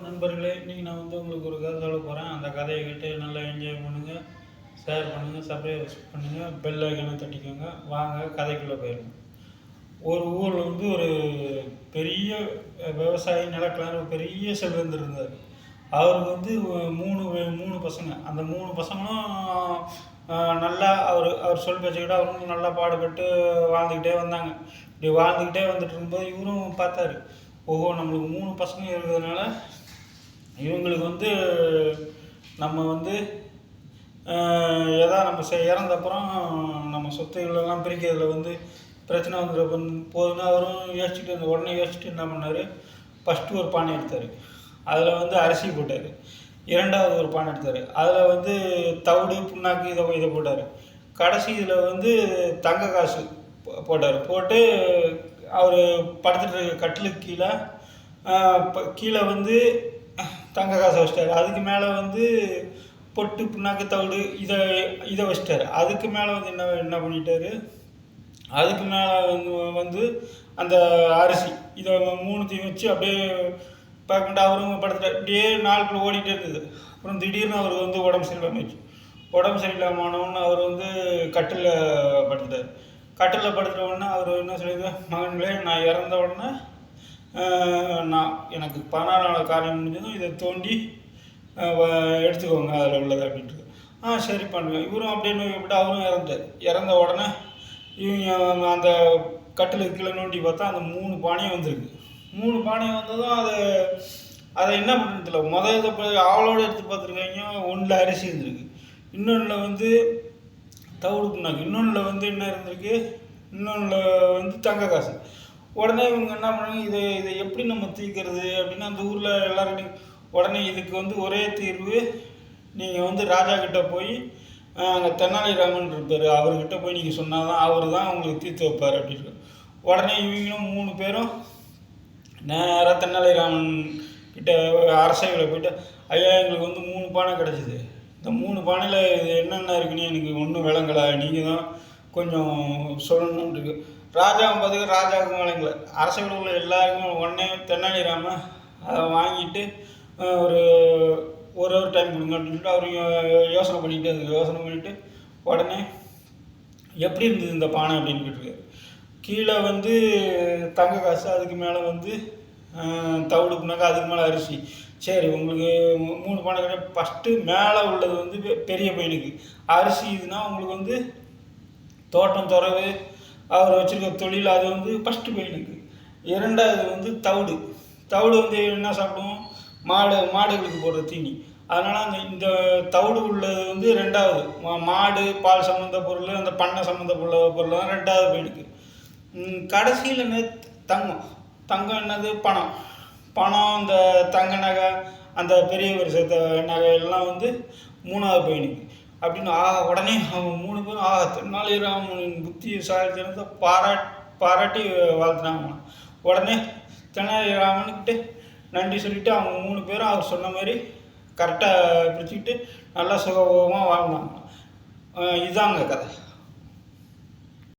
நண்பர்களே, இன்றைக்கி நான் உங்களுக்கு ஒரு கதை சொல்ல போகிறேன். அந்த கதையை கேட்டு நல்லா என்ஜாய் பண்ணுங்கள், ஷேர் பண்ணுங்கள், சப்ஸ்கிரைப் பண்ணுங்கள், பெல் ஐக்கனை தட்டிக்கோங்க. வாங்க கதைக்குள்ளே போயிடுங்க. ஒரு ஊரில் ஒரு பெரிய விவசாயி நிலக்கிழார் ஒரு பெரிய செல்வந்தர் இருந்தார். அவருக்கு மூணு மூணு பசங்க. அந்த மூணு பசங்களும் நல்லா அவர் சொல் பேச்சுக்கிட்ட அவங்களும் நல்லா பாடுபட்டு வாழ்ந்துக்கிட்டே வந்தாங்க. இப்படி வாழ்ந்துக்கிட்டே வந்துட்டு இருக்கும்போது இவரும் பார்த்தாரு, ஓஹோ, நம்மளுக்கு மூணு பசங்க இருக்கிறதுனால இவங்களுக்கு நம்ம எதாவது நம்ம இறந்தப்புறம் நம்ம சொத்துகளெல்லாம் பிரிக்கிறதுல பிரச்சனை போதுன்னு அவரும் யோசிச்சுட்டு உடனே யோசிச்சுட்டு என்ன பண்ணார், ஃபஸ்ட்டு ஒரு பானை எடுத்தார். அதில் அரிசி போட்டார். இரண்டாவது ஒரு பானை எடுத்தார். அதில் தவிடு புண்ணாக்கு இதை போட்டார். கடைசி இதில் தங்க காசு போட்டார். போட்டு அவர் படுத்துட்டு இருக்க கட்டிலுக்கு கீழே தங்க காசை வச்சிட்டார். அதுக்கு மேலே பொட்டு புண்ணாக்கு தவிடு இதை வச்சிட்டார். அதுக்கு மேலே என்ன பண்ணிட்டார், அதுக்கு மேலே அந்த அரிசி இதை மூணுத்தையும் வச்சு அப்படியே பார்க்கண்டா அவரும் படுத்துட்டார். இப்படியே நாட்கள் ஓடிட்டே இருந்தது. அப்புறம் திடீர்னு அவர் உடம்பு சரியில்லாமல் உடம்பு சரியில்லாமனோன்னு அவர் கட்டிலில் படுத்துட்டார். கட்டிலில் படுத்துட்ட உடனே அவர் என்ன சொல்லியிருக்கார், மகன்களே, நான் இறந்த உடனே எனக்கு 16 நாள் காரியம் முடிஞ்சதும் இதை தோண்டி எடுத்துக்கோங்க அதில் உள்ளது அப்படின்ட்டு. சரி பண்ணுங்க. இவரும் அப்படின்னு விட்டு அவரும் இறந்தார். இறந்த உடனே இவங்க அந்த கட்டிலுக்கு கீழே நோண்டி பார்த்தா அந்த 3 பானையும் வந்திருக்கு. 3 பானையும் வந்ததும் அதை என்ன பண்ணுறதில்ல, இதை போய் ஆவலோடு எடுத்து பார்த்துருக்காங்க. ஒன்றில் அரிசி இருந்திருக்கு, இன்னொன்றில் தவிடு புண்ணாக்கு, இன்னொன்றில் என்ன இருந்திருக்கு, இன்னொன்றில் தங்க காசு. உடனே இவங்க என்ன பண்ணுறாங்க, இதை எப்படி நம்ம தீர்க்கிறது அப்படின்னு அந்த ஊரில் எல்லாருக்கிட்டையும். உடனே இதுக்கு ஒரே தீர்வு, நீங்கள் ராஜா கிட்டே போய் அங்கே தெனாலிராமன் இருப்பார், அவர்கிட்ட போய் நீங்கள் சொன்னால் தான் அவர் தான் உங்களுக்கு தீர்த்து வைப்பார் அப்படின்னு. உடனே இவங்களும் 3 பேரும் நேராக தெனாலிராமன் கிட்ட அரசவையில் போய்ட்டு, ஐயா, எங்களுக்கு 3 பானை கிடச்சிது. இந்த 3 பானையில் இது என்னென்ன இருக்குன்னு எனக்கு ஒன்றும் விளங்கலை, நீங்கள் தான் கொஞ்சம் சொல்லணும்னு இருக்கு. ராஜாவும் பார்த்துக்க ராஜாவுக்கும் விளங்கலை. அரசவையில் உள்ள எல்லாருக்கும் உடனே தெனாலிராமன் அதை வாங்கிட்டு ஒரு டைம் கொடுங்க அப்படின்னு சொல்லிட்டு அவர் யோசனை பண்ணிட்டு உடனே எப்படி இருந்தது இந்த பானை அப்படின்னு கேட்டிருக்காரு. கீழே தங்க காசு, அதுக்கு மேலே தவிடு புண்ணாக்கு, அதுக்கு மேலே அரிசி. சரி, உங்களுக்கு 3 பானை கிடையாது. ஃபஸ்ட்டு மேலே உள்ளது பெரிய பையனுக்கு அரிசி. இதுனா உங்களுக்கு தோட்டம் துறவு அவர் வச்சுருக்க தொழில், அது ஃபஸ்ட்டு பையனுக்கு. இரண்டாவது தவிடு என்ன சாப்பிடுவோம், மாடுகளுக்கு போடுற தீனி. அதனால் இந்த தவிடு உள்ளது ரெண்டாவது. மாடு பால் சம்மந்த பொருள், அந்த பண்ணை சம்மந்த பொருள் தான் ரெண்டாவது பையனுக்கு. கடைசியில் தங்கம் என்னது, பணம், இந்த தங்க நகை, அந்த பெரிய வருஷத்த நகை எல்லாம் மூணாவது பையனுக்கு அப்படின்னு. உடனே அவங்க 3 பேரும் தெனாலிராமனின் புத்திசாலித்தனத்தை பாராட்டி வாழ்த்துனாங்க. உடனே தெனாலிராமனுக்கிட்ட நன்றி சொல்லிவிட்டு அவங்க 3 பேரும் அவர் சொன்ன மாதிரி கரெக்டாக பிரிச்சுக்கிட்டு நல்லா சுகபோகமாக வாழ்ந்தாங்க. இதுதாங்க கதை.